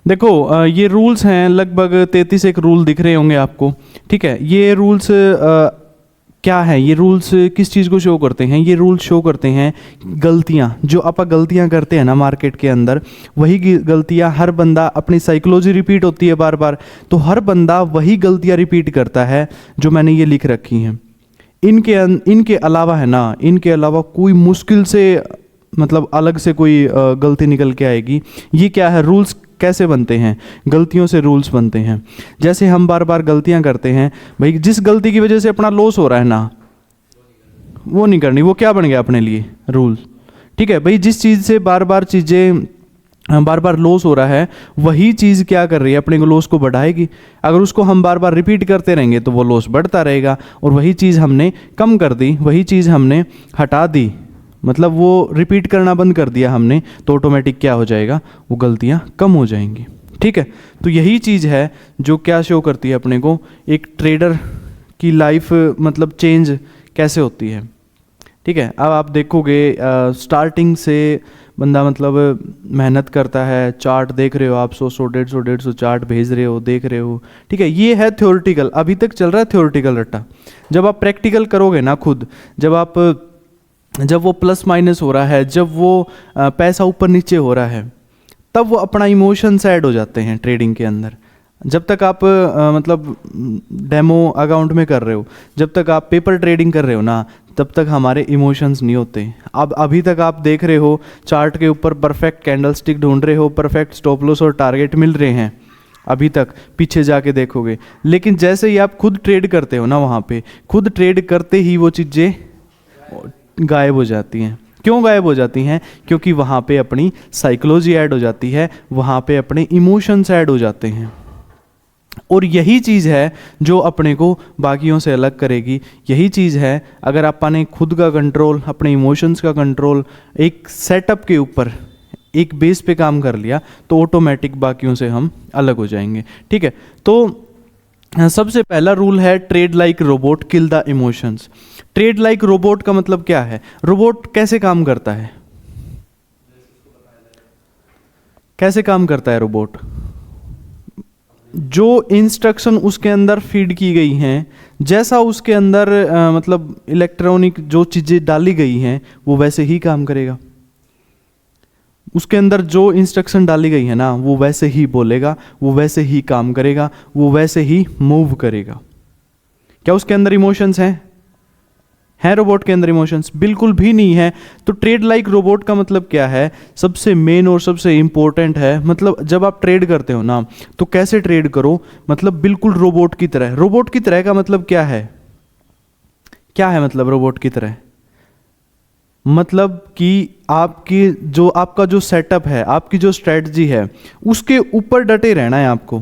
देखो ये रूल्स हैं, लगभग 33 एक रूल दिख रहे होंगे आपको। ठीक है, ये रूल्स क्या है, ये रूल्स किस चीज़ को शो करते हैं? ये रूल्स शो करते हैं गलतियाँ, जो आप गलतियाँ करते हैं ना मार्केट के अंदर, वही गलतियाँ हर बंदा, अपनी साइकोलॉजी रिपीट होती है बार बार, तो हर बंदा वही गलतियाँ रिपीट करता है जो मैंने ये लिख रखी हैं। इनके अलावा है ना, इनके अलावा कोई मुश्किल से मतलब अलग से कोई गलती निकल के आएगी। ये क्या है, रूल्स कैसे बनते हैं? गलतियों से रूल्स बनते हैं। जैसे हम बार बार गलतियां करते हैं, भाई जिस गलती की वजह से अपना लॉस हो रहा है ना, वो नहीं करनी। वो क्या बन गया अपने लिए? रूल। ठीक है भाई, जिस चीज़ से बार बार लॉस हो रहा है, वही चीज़ क्या कर रही है, अपने को लॉस को बढ़ाएगी। अगर उसको हम बार बार रिपीट करते रहेंगे तो वो लॉस बढ़ता रहेगा, और वही चीज़ हमने कम कर दी, वही चीज़ हमने हटा दी, मतलब वो रिपीट करना बंद कर दिया हमने, तो ऑटोमेटिक क्या हो जाएगा, वो गलतियाँ कम हो जाएंगी। ठीक है, तो यही चीज़ है जो क्या शो करती है अपने को, एक ट्रेडर की लाइफ मतलब चेंज कैसे होती है। ठीक है, अब आप देखोगे स्टार्टिंग से बंदा मतलब मेहनत करता है, चार्ट देख रहे हो आप, 100 150 चार्ट भेज रहे हो, देख रहे हो। ठीक है, ये है थ्योरेटिकल, अभी तक चल रहा है थ्योरेटिकल रट्टा। जब आप प्रैक्टिकल करोगे ना खुद, जब वो प्लस माइनस हो रहा है, जब वो पैसा ऊपर नीचे हो रहा है, तब वो अपना इमोशंस ऐड हो जाते हैं ट्रेडिंग के अंदर। जब तक आप मतलब डेमो अकाउंट में कर रहे हो, जब तक आप पेपर ट्रेडिंग कर रहे हो ना, तब तक हमारे इमोशंस नहीं होते। अब अभी तक आप देख रहे हो चार्ट के ऊपर परफेक्ट कैंडल स्टिक ढूंढ रहे हो, परफेक्ट स्टॉप लॉस और टारगेट मिल रहे हैं, अभी तक पीछे जाके देखोगे। लेकिन जैसे ही आप खुद ट्रेड करते हो ना, वहाँ पे खुद ट्रेड करते ही वो चीज़ें गायब हो जाती हैं। क्यों गायब हो जाती हैं? क्योंकि वहाँ पे अपनी साइकोलॉजी ऐड हो जाती है, वहाँ पे अपने इमोशंस ऐड हो जाते हैं, और यही चीज़ है जो अपने को बाकियों से अलग करेगी। यही चीज़ है, अगर आपने खुद का कंट्रोल, अपने इमोशंस का कंट्रोल एक सेटअप के ऊपर, एक बेस पे काम कर लिया, तो ऑटोमेटिक बाकियों से हम अलग हो जाएंगे। ठीक है, तो सबसे पहला रूल है trade like robot, kill the emotions. Trade like robot का मतलब क्या है? रोबोट कैसे काम करता है? कैसे काम करता है रोबोट? जो इंस्ट्रक्शन उसके अंदर फीड की गई हैं, जैसा उसके अंदर मतलब इलेक्ट्रॉनिक जो चीज़ें डाली गई हैं, वो वैसे ही काम करेगा। उसके अंदर जो इंस्ट्रक्शन डाली गई है ना, वो वैसे ही बोलेगा, वो वैसे ही काम करेगा, वो वैसे ही मूव करेगा। क्या उसके अंदर इमोशंस हैं? है रोबोट के अंदर इमोशंस? बिल्कुल भी नहीं है। तो ट्रेड लाइक रोबोट का मतलब क्या है? सबसे मेन और सबसे इंपॉर्टेंट है, मतलब जब आप ट्रेड करते हो ना, तो कैसे ट्रेड करो, मतलब बिल्कुल रोबोट की तरह। रोबोट की तरह का मतलब क्या है? क्या है मतलब रोबोट की तरह? मतलब कि आपका जो सेटअप है, आपकी जो स्ट्रेटजी है, उसके ऊपर डटे रहना है आपको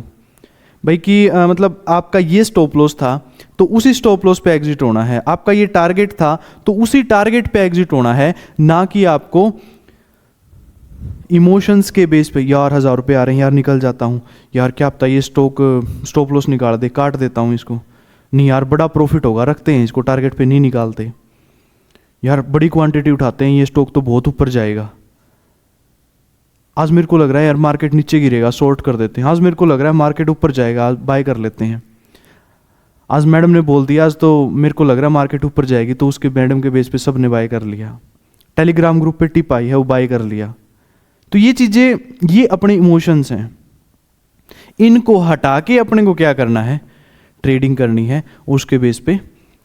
भाई। कि मतलब आपका ये स्टॉप लॉस था, तो उसी स्टॉप लॉस पे एग्जिट होना है। आपका ये टारगेट था, तो उसी टारगेट पे एग्जिट होना है, ना कि आपको इमोशंस के बेस पे, यार 1000 रुपये आ रहे हैं यार, निकल जाता हूँ यार, क्या पता ये स्टॉप लॉस निकाल दे, काट देता हूँ इसको, नहीं यार बड़ा प्रॉफिट होगा, रखते हैं इसको, टारगेट पे नहीं निकालते, यार बड़ी क्वांटिटी उठाते हैं, ये स्टॉक तो बहुत ऊपर जाएगा, आज मेरे को लग रहा है यार मार्केट नीचे गिरेगा, शॉर्ट कर देते हैं, आज मेरे को लग रहा है मार्केट ऊपर जाएगा, आज बाय कर लेते हैं, आज मैडम ने बोल दिया, आज तो मेरे को लग रहा है मार्केट ऊपर जाएगी, तो उसके मैडम के बेस पे सब ने बाय कर लिया, टेलीग्राम ग्रुप पे टिप आई है, वो बाय कर लिया। तो ये चीज़ें, ये अपने इमोशंस हैं, इनको हटा के अपने को क्या करना है? ट्रेडिंग करनी है, उसके बेस पे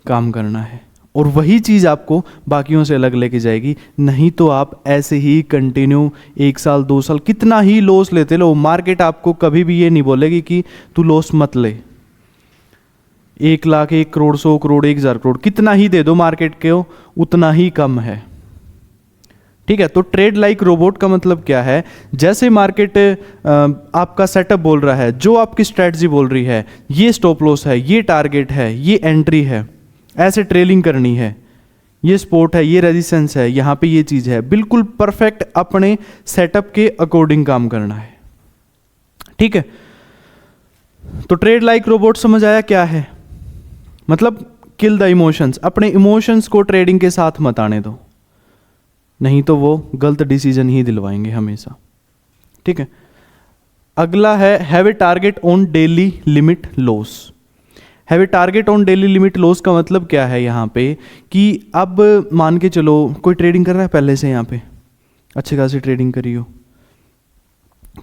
काम करना है, और वही चीज़ आपको बाकियों से अलग लेके जाएगी। नहीं तो आप ऐसे ही कंटिन्यू 1 साल 2 साल कितना ही लॉस लेते लो, मार्केट आपको कभी भी ये नहीं बोलेगी कि तू लॉस मत ले। 1 लाख, 1 करोड़, 100 करोड़, 1000 करोड़, कितना ही दे दो मार्केट को, उतना ही कम है। ठीक है, तो ट्रेड लाइक रोबोट का मतलब क्या है? जैसे मार्केट आपका सेटअप बोल रहा है, जो आपकी स्ट्रेटजी बोल रही है, ये स्टॉप लॉस है, ये टारगेट है, ये एंट्री है, ऐसे ट्रेलिंग करनी है, ये सपोर्ट है, ये रेजिस्टेंस है, यहाँ पे ये चीज़ है, बिल्कुल परफेक्ट अपने सेटअप के अकॉर्डिंग काम करना है। ठीक है, तो ट्रेड लाइक रोबोट समझ आया क्या है? मतलब किल द इमोशंस, अपने इमोशंस को ट्रेडिंग के साथ मत आने दो, नहीं तो वो गलत डिसीजन ही दिलवाएंगे हमेशा। ठीक है, अगला है have a target on daily limit loss. Have a target on daily limit loss का मतलब क्या है यहाँ पे कि अब मान के चलो कोई ट्रेडिंग कर रहा है पहले से, यहाँ पे अच्छी खासी ट्रेडिंग करी हो,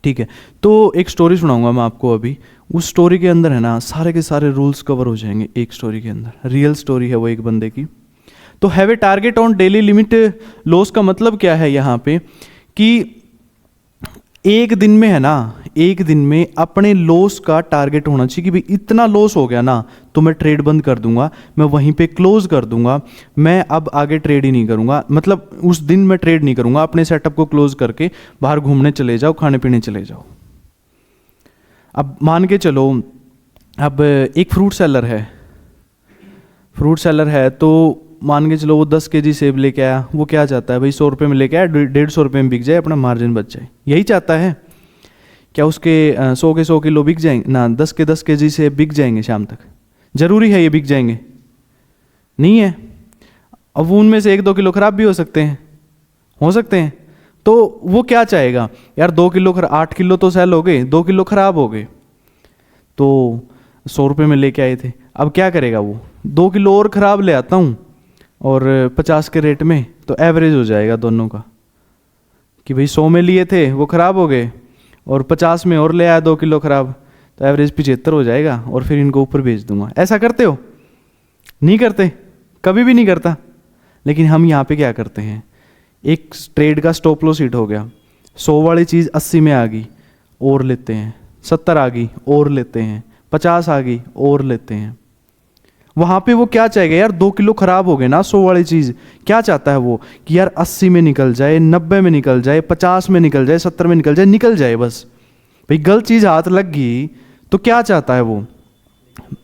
ठीक है, तो एक स्टोरी सुनाऊंगा मैं आपको अभी। उस स्टोरी के अंदर है ना सारे के सारे रूल्स कवर हो जाएंगे एक स्टोरी के अंदर। रियल स्टोरी है वो एक बंदे की। तो have a target on daily limit loss का मतलब क्या है यहाँ पे कि एक दिन में है ना, एक दिन में अपने लॉस का टारगेट होना चाहिए कि भाई इतना लॉस हो गया ना तो मैं ट्रेड बंद कर दूंगा, मैं वहीं पे क्लोज कर दूंगा, मैं अब आगे ट्रेड ही नहीं करूंगा, मतलब उस दिन मैं ट्रेड नहीं करूंगा, अपने सेटअप को क्लोज करके बाहर घूमने चले जाओ, खाने पीने चले जाओ। अब मान के चलो अब एक फ्रूट सेलर है, फ्रूट सेलर है तो मान के चलो वो 10 kg सेब लेके आया, वो क्या चाहता है भाई 100 रुपये में लेके आया, 150 रुपये में बिक जाए, अपना मार्जिन बच जाए, यही चाहता है। क्या उसके 100 के 100 किलो बिक जाएंगे ना, 10 के 10 kg सेब बिक जाएंगे शाम तक? जरूरी है ये बिक जाएंगे? नहीं है। अब उनमें से 1-2 किलो खराब भी हो सकते हैं, हो सकते हैं। तो वो क्या चाहेगा यार, 2 किलो 8 किलो तो सेल हो गए, 2 किलो खराब हो गए, तो 100 रुपये में लेके आए थे, अब क्या करेगा वो 2 किलो और ख़राब ले आता हूँ और 50 के रेट में, तो एवरेज हो जाएगा दोनों का कि भाई 100 में लिए थे वो ख़राब हो गए और 50 में और ले आया 2 किलो ख़राब, तो एवरेज 75 हो जाएगा और फिर इनको ऊपर बेच दूंगा। ऐसा करते हो? नहीं करते, कभी भी नहीं करता। लेकिन हम यहाँ पे क्या करते हैं, एक ट्रेड का स्टॉप लॉस हिट हो गया, 100 वाली चीज़ 80 में आ गई और लेते हैं, 70 आ गई और लेते हैं, 50 आ गई और लेते हैं। वहां पे वो क्या चाहेगा यार, 2 किलो खराब हो गए ना 100 वाली चीज, क्या चाहता है वो कि यार 80 में निकल जाए, 90 में निकल जाए, 50 में निकल जाए, 70 में निकल जाए, निकल जाए बस। भाई गलत चीज हाथ लग गई तो क्या चाहता है वो,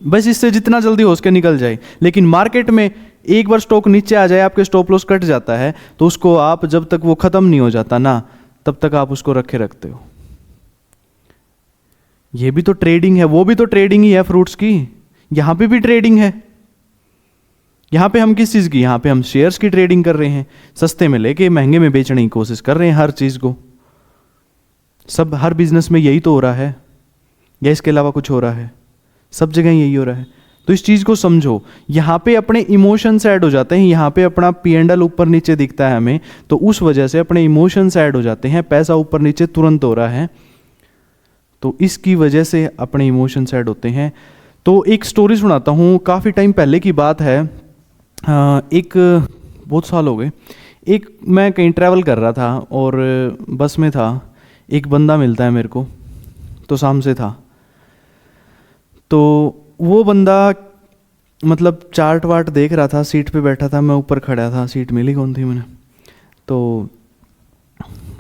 बस इससे जितना जल्दी हो सके निकल जाए। लेकिन मार्केट में एक बार स्टॉक नीचे आ जाए, आपके स्टॉप लॉस कट जाता है, तो उसको आप जब तक वो खत्म नहीं हो जाता ना तब तक आप उसको रखे रखते हो। ये भी तो ट्रेडिंग है, वो भी तो ट्रेडिंग ही है फ्रूट्स की, यहां पे भी ट्रेडिंग है। यहां पे हम किस चीज की, यहां पे हम शेयर्स की ट्रेडिंग कर रहे हैं, सस्ते में लेके महंगे में बेचने की कोशिश कर रहे हैं हर चीज को। सब हर बिजनेस में यही तो हो रहा है, या इसके अलावा कुछ हो रहा है? सब जगह यही हो रहा है। तो इस चीज को समझो, यहां पे अपने इमोशंस ऐड हो जाते हैं, यहां पे अपना P&L ऊपर नीचे दिखता है हमें, तो उस वजह से अपने इमोशंस ऐड हो जाते हैं, पैसा ऊपर नीचे तुरंत हो रहा है, तो इसकी वजह से अपने इमोशंस ऐड होते हैं। तो एक स्टोरी सुनाता हूँ, काफ़ी टाइम पहले की बात है, एक बहुत साल हो गए। एक मैं कहीं ट्रैवल कर रहा था और बस में था, एक बंदा मिलता है मेरे को, तो शाम से था, तो वो बंदा मतलब चार्ट वार्ट देख रहा था, सीट पे बैठा था, मैं ऊपर खड़ा था, सीट मिली कौन थी मैंने, तो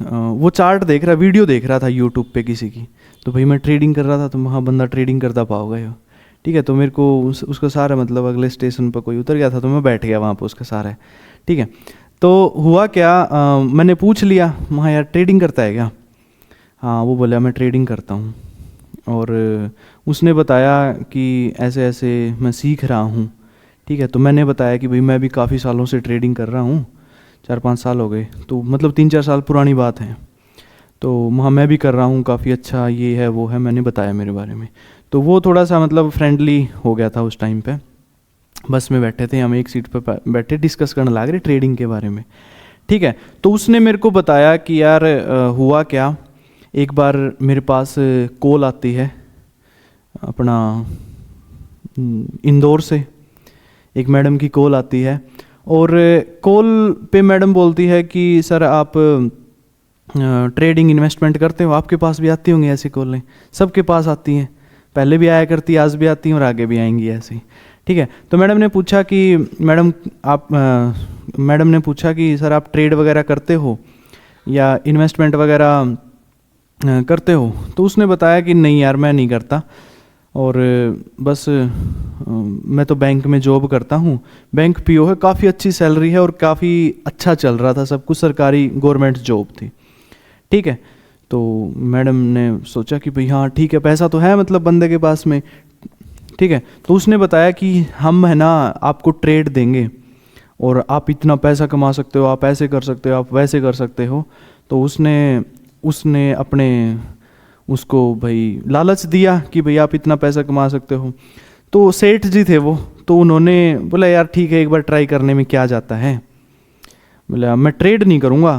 वो चार्ट देख रहा, वीडियो देख रहा था यूट्यूब पे किसी की। तो भाई मैं ट्रेडिंग कर रहा था, तो वहाँ बंदा ट्रेडिंग करता पाओगे हो, ठीक है। तो मेरे को उसका सारा मतलब अगले स्टेशन पर कोई उतर गया था, तो मैं बैठ गया वहाँ पर उसका सारा, ठीक है। तो हुआ क्या, मैंने पूछ लिया वहाँ, यार ट्रेडिंग करता है क्या? हाँ, वो बोला मैं ट्रेडिंग करता हूँ। और उसने बताया कि ऐसे ऐसे मैं सीख रहा हूँ, ठीक है। तो मैंने बताया कि भाई मैं भी काफ़ी सालों से ट्रेडिंग कर रहा हूँ, 4-5 साल हो गए, तो मतलब 3-4 साल पुरानी बात है। तो वहाँ मैं भी कर रहा हूँ, काफ़ी अच्छा ये है वो है, मैंने बताया मेरे बारे में। तो वो थोड़ा सा मतलब फ्रेंडली हो गया था उस टाइम पे। बस में बैठे थे, हम एक सीट पर बैठे डिस्कस करने लग रहे ट्रेडिंग के बारे में, ठीक है। तो उसने मेरे को बताया कि यार हुआ क्या, एक बार मेरे पास कॉल आती है अपना इंदौर से, एक मैडम की कॉल आती है, और कॉल पे मैडम बोलती है कि सर आप ट्रेडिंग इन्वेस्टमेंट करते हो? आपके पास भी आती होंगी ऐसी कॉलें, सबके पास आती हैं, पहले भी आया करती, आज भी आती हैं और आगे भी आएंगी ऐसी, ठीक है। तो मैडम ने पूछा कि मैडम ने पूछा कि सर आप ट्रेड वगैरह करते हो या इन्वेस्टमेंट वगैरह करते हो? तो उसने बताया कि नहीं यार मैं नहीं करता, और बस मैं तो बैंक में जॉब करता हूँ, बैंक पीओ है, काफ़ी अच्छी सैलरी है और काफ़ी अच्छा चल रहा था सब कुछ, सरकारी गवर्नमेंट जॉब थी, ठीक है। तो मैडम ने सोचा कि भाई हाँ ठीक है, पैसा तो है मतलब बंदे के पास में, ठीक है। तो उसने बताया कि हम है ना आपको ट्रेड देंगे और आप इतना पैसा कमा सकते हो, आप ऐसे कर सकते हो, आप वैसे कर सकते हो। तो उसने अपने उसको भाई लालच दिया कि भाई आप इतना पैसा कमा सकते हो। तो सेठ जी थे वो, तो उन्होंने बोला यार ठीक है, एक बार ट्राई करने में क्या जाता है। बोला मैं ट्रेड नहीं करूँगा।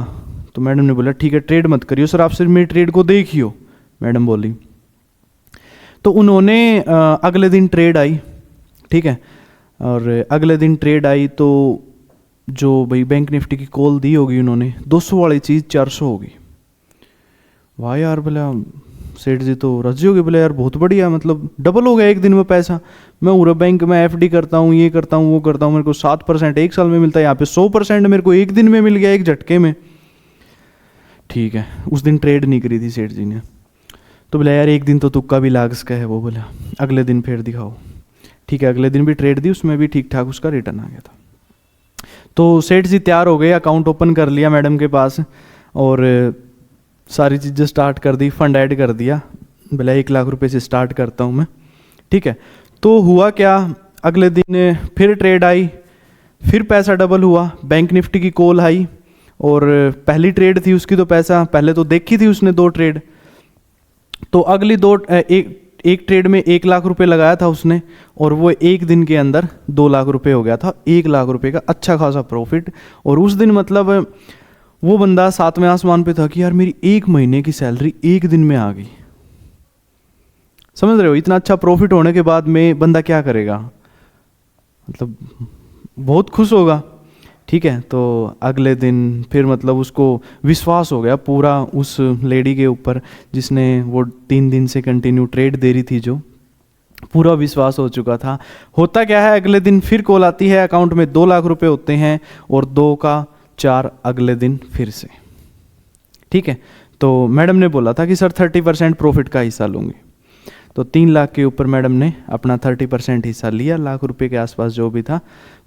तो मैडम ने बोला ठीक है ट्रेड मत करियो सर, आप सिर्फ मेरी ट्रेड को देखियो, मैडम बोली। तो उन्होंने अगले दिन ट्रेड आई, ठीक है, और अगले दिन ट्रेड आई तो जो भाई बैंक निफ्टी की कॉल दी होगी उन्होंने, 200 वाली चीज़ 400 होगी। वाह यार, बोला सेठ जी तो राजी हो गए, बोले यार बहुत बढ़िया, मतलब डबल हो गया एक दिन में पैसा। मैं पूरा बैंक में एफडी करता हूँ, ये करता हूँ, वो करता हूँ, मेरे को 7% एक साल में मिलता है, यहाँ पे 100% मेरे को एक दिन में मिल गया, एक झटके में। ठीक है, उस दिन ट्रेड नहीं करी थी सेठ जी ने। तो बोला यार एक दिन तो तुक्का भी लाग सका है। वो बोला अगले दिन फिर दिखाओ। ठीक है, अगले दिन भी ट्रेड दी, उसमें भी ठीक ठाक उसका रिटर्न आ गया था। तो सेठ जी तैयार हो गए, अकाउंट ओपन कर लिया मैडम के पास और सारी चीज़ें स्टार्ट कर दी, फंड ऐड कर दिया। बोला 1 लाख रुपए से स्टार्ट करता हूँ मैं। ठीक है, तो हुआ क्या, अगले दिन फिर ट्रेड आई, फिर पैसा डबल हुआ, बैंक निफ्टी की कॉल आई और पहली ट्रेड थी उसकी तो पैसा पहले तो देखी थी उसने 2 ट्रेड, तो अगली एक ट्रेड में 1 लाख रुपए लगाया था उसने और वो एक दिन के अंदर 2 लाख रुपए हो गया था। 1 लाख रुपए का अच्छा खासा प्रॉफिट। और उस दिन मतलब वो बंदा 7वें आसमान पे था कि यार मेरी 1 महीने की सैलरी एक दिन में आ गई। समझ रहे हो, इतना अच्छा प्रॉफिट होने के बाद में बंदा क्या करेगा, मतलब बहुत खुश होगा। ठीक है, तो अगले दिन फिर मतलब उसको विश्वास हो गया पूरा उस लेडी के ऊपर जिसने वो 3 दिन से कंटिन्यू ट्रेड दे रही थी, जो पूरा विश्वास हो चुका था। होता क्या है, अगले दिन फिर कॉल आती है, अकाउंट में 2 लाख रुपए होते हैं और 2 का 4 अगले दिन फिर से। ठीक है, तो मैडम ने बोला था कि सर 30% प्रॉफिट का हिस्सा लूँगी। तो 3 लाख के ऊपर मैडम ने अपना 30% हिस्सा लिया, लाख रुपए के आसपास जो भी था।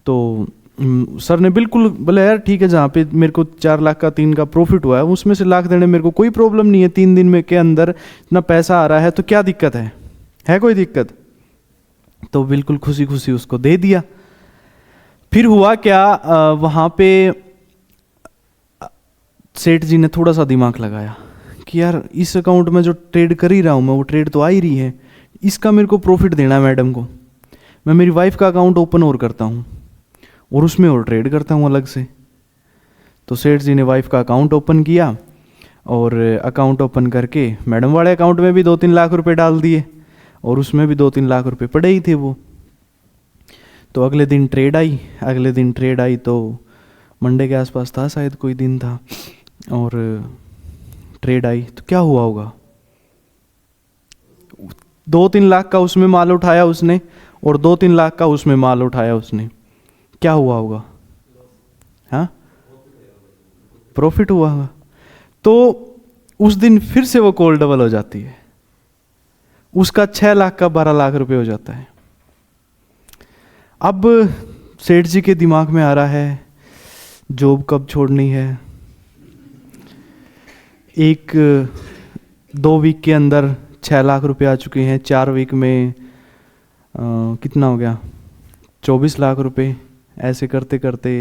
तो सर ने बिल्कुल बोला यार ठीक है, जहाँ पे मेरे को 4 लाख का 3 का प्रॉफिट हुआ है उसमें से लाख देने मेरे को कोई प्रॉब्लम नहीं है, 3 दिन में के अंदर इतना पैसा आ रहा है तो क्या दिक्कत है कोई दिक्कत। तो बिल्कुल खुशी खुशी उसको दे दिया। फिर हुआ क्या, वहाँ पे सेठ जी ने थोड़ा सा दिमाग लगाया कि यार इस अकाउंट में जो ट्रेड कर ही रहा हूँ मैं, वो ट्रेड तो आ ही रही है, इसका मेरे को प्रॉफिट देना है मैडम को। मैं मेरी वाइफ का अकाउंट ओपन और करता हूँ और उसमें और ट्रेड करता हूँ अलग से। तो सेठ जी ने वाइफ का अकाउंट ओपन किया और अकाउंट ओपन करके मैडम वाले अकाउंट में भी 2-3 लाख रुपए डाल दिए और उसमें भी 2-3 लाख रुपए पड़े ही थे वो। तो अगले दिन ट्रेड आई तो मंडे के आसपास था शायद, कोई दिन था, और ट्रेड आई तो क्या हुआ होगा, 2-3 लाख का उसमें माल उठाया उसने और 2-3 लाख का उसमें माल उठाया उसने, क्या हुआ होगा, हाँ प्रॉफिट हुआ होगा। तो उस दिन फिर से वो कॉल डबल हो जाती है, उसका 6 लाख का 12 लाख रुपए हो जाता है। अब सेठ जी के दिमाग में आ रहा है जॉब कब छोड़नी है, 1-2 वीक के अंदर 6 लाख रुपए आ चुके हैं, 4 वीक में कितना हो गया 24 लाख रुपए। ऐसे करते करते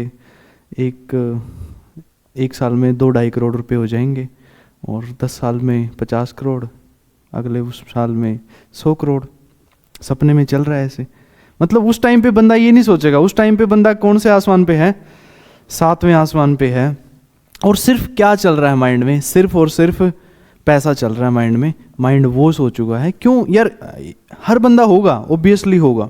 एक साल में 2-2.5 करोड़ रुपए हो जाएंगे और 10 साल में 50 करोड़, अगले उस साल में 100 करोड़। सपने में चल रहा है ऐसे। मतलब उस टाइम पे बंदा ये नहीं सोचेगा, उस टाइम पे बंदा कौन से आसमान पे है, 7वें आसमान पे है। और सिर्फ क्या चल रहा है माइंड में, सिर्फ और सिर्फ पैसा चल रहा है माइंड में। माइंड वो सोच चुका है, क्यों यार, हर बंदा होगा, ऑब्वियसली होगा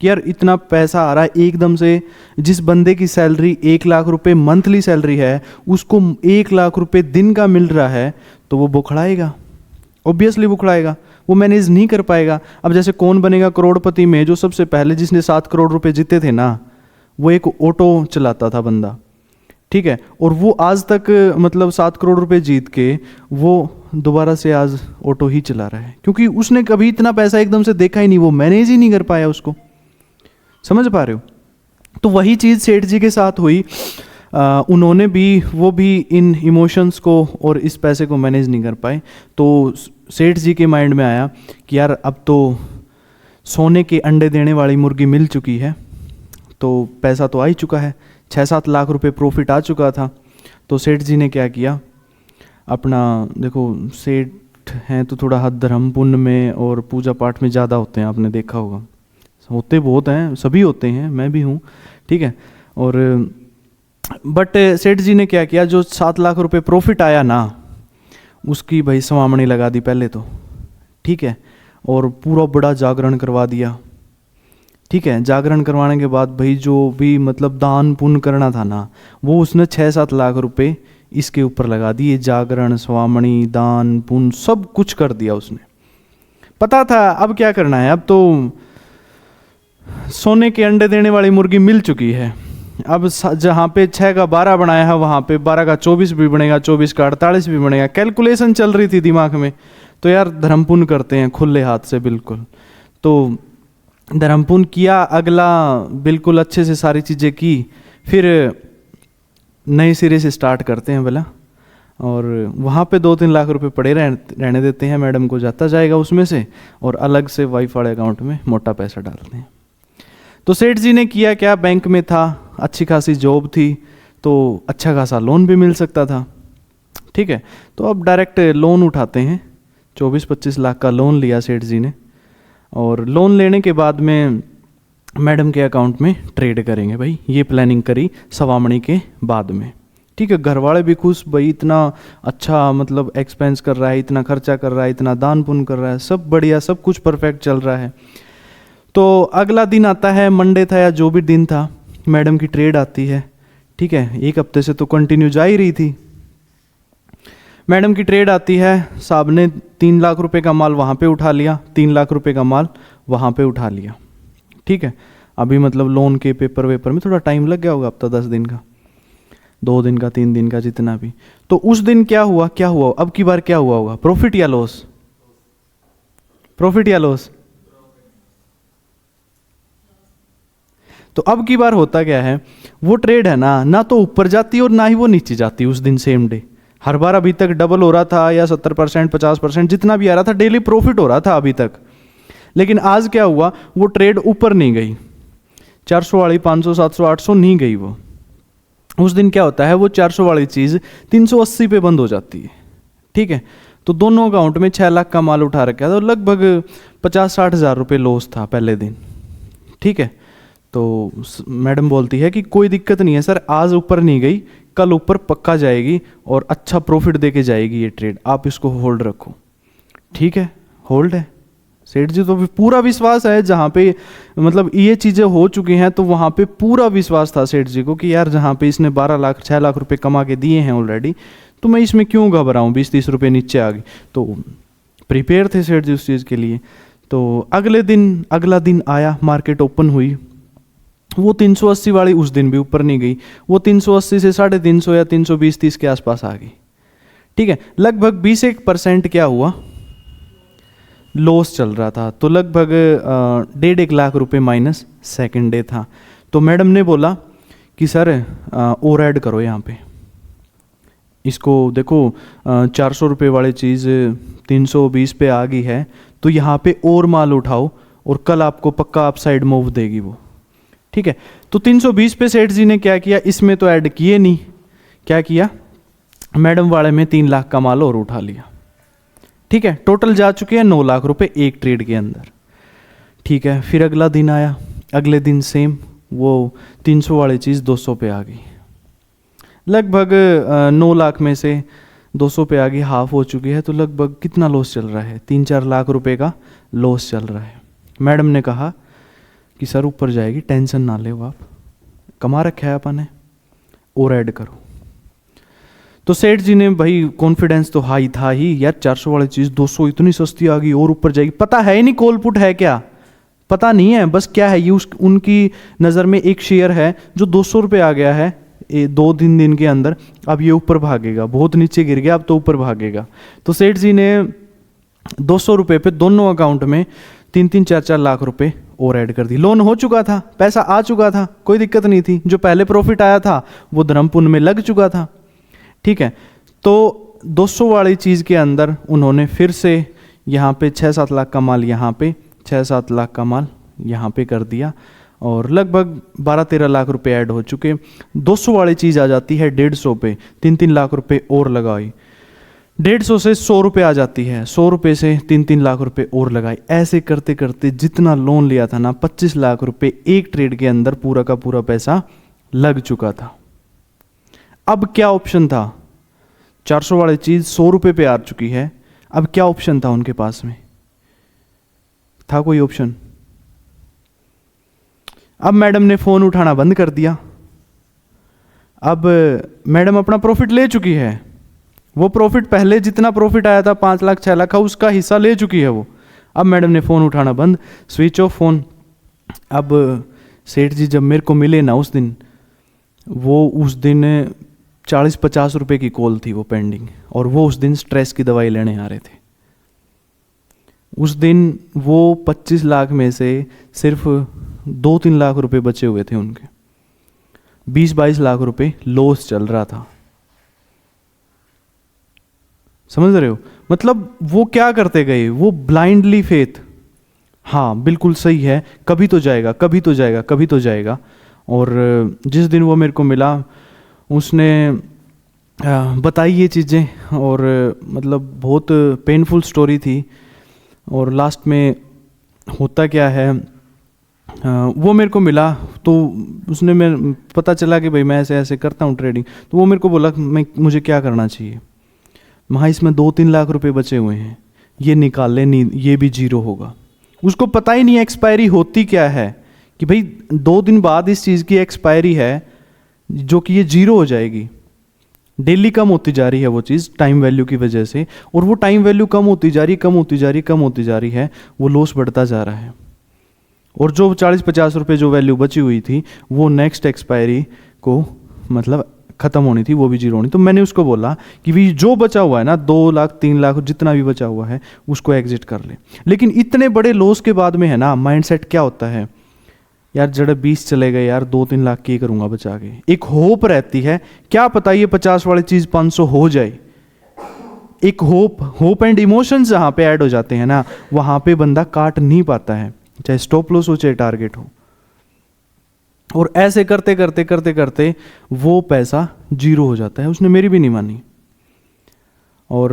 कि यार इतना पैसा आ रहा है एकदम से। जिस बंदे की सैलरी 1 लाख रुपए मंथली सैलरी है, उसको 1 लाख रुपए दिन का मिल रहा है, तो वो बुखड़ाएगा, ऑब्वियसली बुखड़ाएगा, वो मैनेज नहीं कर पाएगा। अब जैसे कौन बनेगा करोड़पति में जो सबसे पहले जिसने 7 करोड़ रुपए जीते थे ना, वो एक ऑटो चलाता था बंदा, ठीक है, और वो आज तक मतलब 7 करोड़ रुपए जीत के वो दोबारा से आज ऑटो ही चला रहा है, क्योंकि उसने कभी इतना पैसा एकदम से देखा ही नहीं, वो मैनेज ही नहीं कर पाया उसको। समझ पा रहे हो? तो वही चीज़ सेठ जी के साथ हुई। उन्होंने भी, वो भी इन इमोशंस को और इस पैसे को मैनेज नहीं कर पाए। तो सेठ जी के माइंड में आया कि यार अब तो सोने के अंडे देने वाली मुर्गी मिल चुकी है, तो पैसा तो आ ही चुका है, 6-7 लाख रुपए प्रॉफिट आ चुका था। तो सेठ जी ने क्या किया, अपना देखो सेठ आर्टिस्ट हैं तो थोड़ा हाथ धर्म पुण्य में और पूजा पाठ में ज़्यादा होते हैं, आपने देखा होगा। होते बहुत हैं, सभी होते हैं, मैं भी हूँ, ठीक है। और बट सेठ जी ने क्या किया, जो 7 लाख रुपए प्रॉफिट आया ना, उसकी भाई सवामणी लगा दी पहले तो, ठीक है। और पूरा बड़ा जागरण करवा दिया, ठीक है। जागरण करवाने के बाद भाई जो भी मतलब दान पुण्य करना था ना, वो उसने 6-7 लाख रुपए इसके ऊपर लगा दिए। जागरण, स्वामणी, दान पुण्य सब कुछ कर दिया उसने। पता था अब क्या करना है, अब तो सोने के अंडे देने वाली मुर्गी मिल चुकी है। अब जहाँ पे 6 का 12 बनाया है, वहाँ पे 12 का 24 भी बनेगा, 24 का 48 भी बनेगा। कैलकुलेशन चल रही थी दिमाग में, तो यार धर्म पुण्य करते हैं खुले हाथ से बिल्कुल। तो धर्म पुण्य किया, अगला बिल्कुल अच्छे से सारी चीज़ें की, फिर नए सिरे से स्टार्ट करते हैं भला। और वहाँ पे 2-3 लाख रुपए पड़े रहने देते हैं, मैडम को जाता जाएगा उसमें से, और अलग से वाइफ वाले अकाउंट में मोटा पैसा डालते हैं। तो सेठ जी ने किया क्या, बैंक में था, अच्छी खासी जॉब थी, तो अच्छा खासा लोन भी मिल सकता था, ठीक है। तो अब डायरेक्ट लोन उठाते हैं, 24-25 लाख का लोन लिया सेठ जी ने। और लोन लेने के बाद में मैडम के अकाउंट में ट्रेड करेंगे भाई, ये प्लानिंग करी सवामणी के बाद में, ठीक है। घर वाले भी खुश, भाई इतना अच्छा मतलब एक्सपेंस कर रहा है, इतना खर्चा कर रहा है, इतना दान पुण्य कर रहा है, सब बढ़िया, सब कुछ परफेक्ट चल रहा है। तो अगला दिन आता है, मंडे था या जो भी दिन था, मैडम की ट्रेड आती है, ठीक है। 1 हफ्ते से तो कंटिन्यू जा ही रही थी। मैडम की ट्रेड आती है, साहब ने 3 लाख रुपए का माल वहाँ पे उठा लिया, 3 लाख रुपए का माल वहाँ पे उठा लिया, ठीक है। अभी मतलब लोन के पेपर वेपर में थोड़ा टाइम लग गया होगा, हफ्ता 10 दिन का, 2 दिन का, 3 दिन का, जितना भी। तो उस दिन क्या हुआ, अब की बार क्या हुआ होगा, प्रॉफिट या लॉस? प्रॉफिट या लॉस? तो अब की बार होता क्या है, वो ट्रेड है ना, ना तो ऊपर जाती और ना ही वो नीचे जाती उस दिन सेम डे। हर बार अभी तक डबल हो रहा था, या 70%, 50%, जितना भी आ रहा था, डेली प्रॉफिट हो रहा था अभी तक। लेकिन आज क्या हुआ, वो ट्रेड ऊपर नहीं गई, 400 वाली 500, 700, 800 नहीं गई वो। उस दिन क्या होता है, वो 400 वाली चीज़ 380 पे बंद हो जाती है, ठीक है। तो दोनों अकाउंट में 6 लाख का माल उठा रखा था, तो लगभग 50-60 हज़ार रुपये लॉस था पहले दिन, ठीक है। तो मैडम बोलती है कि कोई दिक्कत नहीं है सर, आज ऊपर नहीं गई, कल ऊपर पक्का जाएगी और अच्छा प्रॉफिट देके जाएगी ये ट्रेड, आप इसको होल्ड रखो, ठीक है। होल्ड है, सेठ जी तो पूरा विश्वास है, जहाँ पे मतलब ये चीज़ें हो चुकी हैं तो वहाँ पे पूरा विश्वास था सेठ जी को कि यार जहाँ पे इसने 12 लाख 6 लाख रुपए कमा के दिए हैं ऑलरेडी, तो मैं इसमें क्यों घबराऊँ, 20-30 रुपये नीचे आ गई। तो प्रिपेयर थे सेठ जी उस चीज़ के लिए। तो अगला दिन आया, मार्केट ओपन हुई, वो 380 वाली उस दिन भी ऊपर नहीं गई, वो 380 से 350 या 320-30 के आसपास आ गई, ठीक है। लगभग 20% क्या हुआ, लॉस चल रहा था। तो लगभग 1.5 लाख रुपए माइनस सेकेंड डे था। तो मैडम ने बोला कि सर और ऐड करो यहाँ पे, इसको देखो 400 रुपये वाली चीज़ 320 पे आ गई है, तो यहाँ पे और माल उठाओ और कल आपको पक्का अपसाइड मूव देगी वो, ठीक है। तो 320 पे सेठ जी ने क्या किया, इसमें तो ऐड किए नहीं, क्या किया, मैडम वाले में 3 लाख का माल और उठा लिया, ठीक है। टोटल जा चुके हैं 9 लाख रुपए एक ट्रेड के अंदर, ठीक है। फिर अगला दिन आया, अगले दिन सेम, वो 300 वाली चीज़ 200 पे आ गई, लगभग 9 लाख में से 200 पे आ गई, हाफ हो चुकी है। तो लगभग कितना लॉस चल रहा है, 3-4 लाख रुपए का लॉस चल रहा है। मैडम ने कहा कि सर ऊपर जाएगी, टेंशन ना ले, आप कमा रखा है अपन ने, और ऐड करो। तो सेठ जी ने भाई कॉन्फिडेंस तो हाई था ही, यार 400 वाली चीज़ 200 इतनी सस्ती आ गई और ऊपर जाएगी, पता है ही नहीं कॉल पुट है क्या, पता नहीं है, बस क्या है ये उनकी नज़र में एक शेयर है जो 200 रुपये आ गया है 2-3 दिन के अंदर, अब ये ऊपर भागेगा, बहुत नीचे गिर गया, अब तो ऊपर भागेगा। तो सेठ जी ने 200 रुपये पे दोनों अकाउंट में 3-3, 4-4 लाख रुपए और ऐड कर दी। लोन हो चुका था, पैसा आ चुका था, कोई दिक्कत नहीं थी, जो पहले प्रॉफिट आया था वो धर्म पुण्य में लग चुका था, ठीक है। तो 200 वाली चीज़ के अंदर उन्होंने फिर से यहाँ पे 6-7 लाख का माल, यहाँ पे 6-7 लाख का माल यहाँ पे कर दिया, और लगभग 12-13 लाख रुपए ऐड हो चुके। 200 वाली चीज़ आ जाती है 150 पे, 3-3 लाख रुपए और लगाई, 150 से 100 रुपये आ जाती है, 100 रुपये से 3-3 लाख रुपए और लगाए। ऐसे करते करते जितना लोन लिया था ना, 25 लाख रुपए एक ट्रेड के अंदर पूरा का पूरा पैसा लग चुका था। अब क्या ऑप्शन था? 400 वाली चीज 100 रुपये पे आ चुकी है। अब क्या ऑप्शन था उनके पास में? था कोई ऑप्शन? अब मैडम ने फोन उठाना बंद कर दिया। अब मैडम अपना प्रॉफिट ले चुकी है। वो प्रॉफिट, पहले जितना प्रॉफिट आया था 5 लाख 6 लाख का, उसका हिस्सा ले चुकी है वो। अब मैडम ने फोन उठाना बंद, स्विच ऑफ फोन। अब सेठ जी जब मेरे को मिले ना उस दिन, वो उस दिन 40-50 रुपए की कॉल थी वो पेंडिंग, और वो उस दिन स्ट्रेस की दवाई लेने आ रहे थे। उस दिन वो 25 लाख में से सिर्फ 2-3 लाख रुपए बचे हुए थे उनके। 20-22 लाख रुपए लॉस चल रहा था। समझ रहे हो? मतलब वो क्या करते गए? वो ब्लाइंडली फेथ, हाँ बिल्कुल सही है, कभी तो जाएगा, कभी तो जाएगा, कभी तो जाएगा। और जिस दिन वो मेरे को मिला, उसने बताई ये चीज़ें, और मतलब बहुत पेनफुल स्टोरी थी। और लास्ट में होता क्या है, वो मेरे को मिला तो उसने, मैं पता चला कि भाई मैं ऐसे ऐसे करता हूँ ट्रेडिंग, तो वो मेरे को बोला मुझे क्या करना चाहिए। वहाँ इसमें 2-3 लाख रुपए बचे हुए हैं, ये निकाल ले, नहीं ये भी जीरो होगा। उसको पता ही नहीं एक्सपायरी होती क्या है, कि भाई 2 दिन बाद इस चीज़ की एक्सपायरी है, जो कि ये जीरो हो जाएगी। डेली कम होती जा रही है वो चीज़ टाइम वैल्यू की वजह से, और वो टाइम वैल्यू कम होती जा रही, कम होती जा रही, कम होती जा रही है, वो लॉस बढ़ता जा रहा है। और जो 40-50 रुपए जो वैल्यू बची हुई थी, वो नेक्स्ट एक्सपायरी को मतलब ख़त्म होनी थी, वो भी जीरो होनी। तो मैंने उसको बोला कि भी जो बचा हुआ है ना, 2 लाख 3 लाख जितना भी बचा हुआ है, उसको एग्जिट कर ले। लेकिन इतने बड़े लॉस के बाद में है ना, माइंडसेट क्या होता है, यार जड़े 20 चले गए यार, 2-3 लाख की करूंगा बचा के। एक होप रहती है, क्या पता ये 50 वाली चीज़ 500 हो जाए। एक होप एंड इमोशंस जहाँ पे ऐड हो जाते हैं ना, वहाँ पे बंदा काट नहीं पाता है, चाहे स्टॉप लॉस हो चाहे टारगेट हो। और ऐसे करते करते करते करते वो पैसा जीरो हो जाता है। उसने मेरी भी नहीं मानी और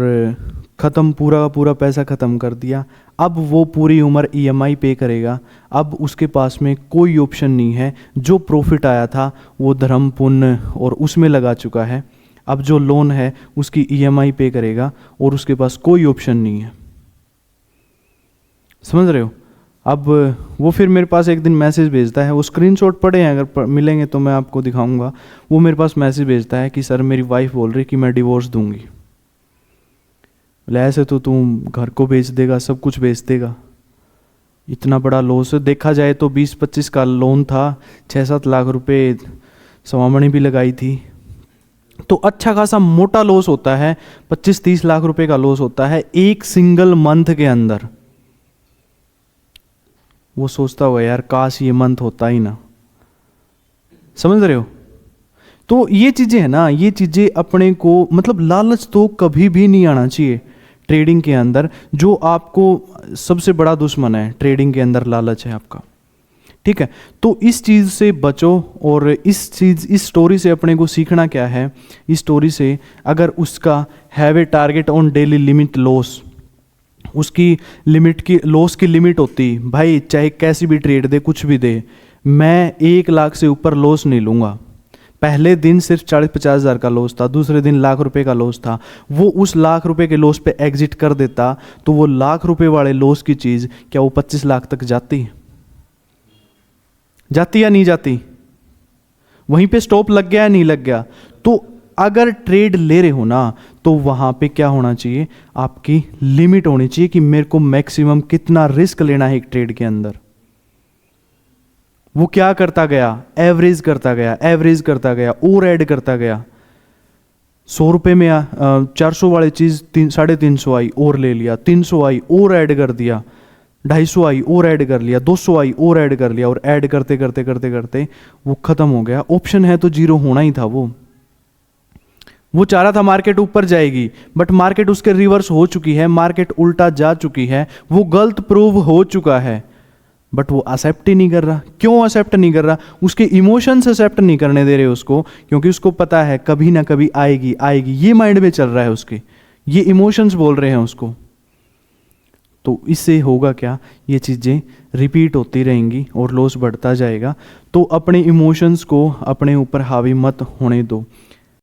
ख़त्म, पूरा का पूरा पैसा ख़त्म कर दिया। अब वो पूरी उम्र ईएमआई पे करेगा। अब उसके पास में कोई ऑप्शन नहीं है। जो प्रॉफिट आया था वो धर्म पुण्य और उसमें लगा चुका है। अब जो लोन है उसकी ईएमआई पे करेगा और उसके पास कोई ऑप्शन नहीं है। समझ रहे हो? अब वो फिर मेरे पास एक दिन मैसेज भेजता है, वो स्क्रीनशॉट पड़े हैं, अगर मिलेंगे तो मैं आपको दिखाऊंगा। वो मेरे पास मैसेज भेजता है कि सर मेरी वाइफ बोल रही कि मैं डिवोर्स दूंगी। बोले ऐसे तो तुम घर को बेच देगा, सब कुछ बेच देगा, इतना बड़ा लॉस। देखा जाए तो 20-25 का लोन था, 6-7 लाख रुपए सवामणी भी लगाई थी, तो अच्छा खासा मोटा लॉस होता है। 25-30 लाख रुपए का लॉस होता है एक सिंगल मंथ के अंदर। वो सोचता हुआ यार काश ये मंथ होता ही ना। समझ रहे हो? तो ये चीज़ें है ना, ये चीज़ें अपने को मतलब लालच तो कभी भी नहीं आना चाहिए ट्रेडिंग के अंदर। जो आपको सबसे बड़ा दुश्मन है ट्रेडिंग के अंदर, लालच है आपका। ठीक है, तो इस चीज़ से बचो। और इस स्टोरी से अपने को सीखना क्या है? इस स्टोरी से अगर उसका have a target on daily limit loss, उसकी लिमिट की लॉस की लिमिट होती भाई, चाहे कैसी भी ट्रेड दे, कुछ भी दे, मैं 1 लाख से ऊपर लॉस नहीं लूँगा। पहले दिन सिर्फ 40-50 हज़ार का लॉस था, दूसरे दिन लाख रुपए का लॉस था। वो उस लाख रुपए के लॉस पे एग्जिट कर देता तो वो लाख रुपए वाले लॉस की चीज़ क्या वो 25 लाख तक जाती? जाती या नहीं जाती? वहीं पे स्टॉप लग गया या नहीं लग गया? तो अगर ट्रेड ले रहे हो ना, तो वहां पे क्या होना चाहिए? आपकी लिमिट होनी चाहिए कि मेरे को मैक्सिमम कितना रिस्क लेना है एक ट्रेड के अंदर। वो क्या करता गया? एवरेज करता गया, एवरेज करता गया और ऐड करता गया। 100 रुपये में 400 वाली चीज़ 350 आई और ले लिया, 300 आई और ऐड कर दिया, 250 आई और ऐड कर लिया, 200 आई और ऐड कर लिया, और ऐड करते करते करते करते वो खत्म हो गया। ऑप्शन है तो जीरो होना ही था। वो चाह रहा था मार्केट ऊपर जाएगी, बट मार्केट उसके रिवर्स हो चुकी है, मार्केट उल्टा जा चुकी है, वो गलत प्रूव हो चुका है, बट वो एक्सेप्ट ही नहीं कर रहा। क्यों एक्सेप्ट नहीं कर रहा? उसके इमोशंस एक्सेप्ट नहीं करने दे रहे उसको, क्योंकि उसको पता है कभी ना कभी आएगी आएगी, ये माइंड में चल रहा है उसके ये इमोशंस बोल रहे हैं उसको। तो इससे होगा क्या, ये चीज़ें रिपीट होती रहेंगी और लॉस बढ़ता जाएगा। तो अपने इमोशंस को अपने ऊपर हावी मत होने दो।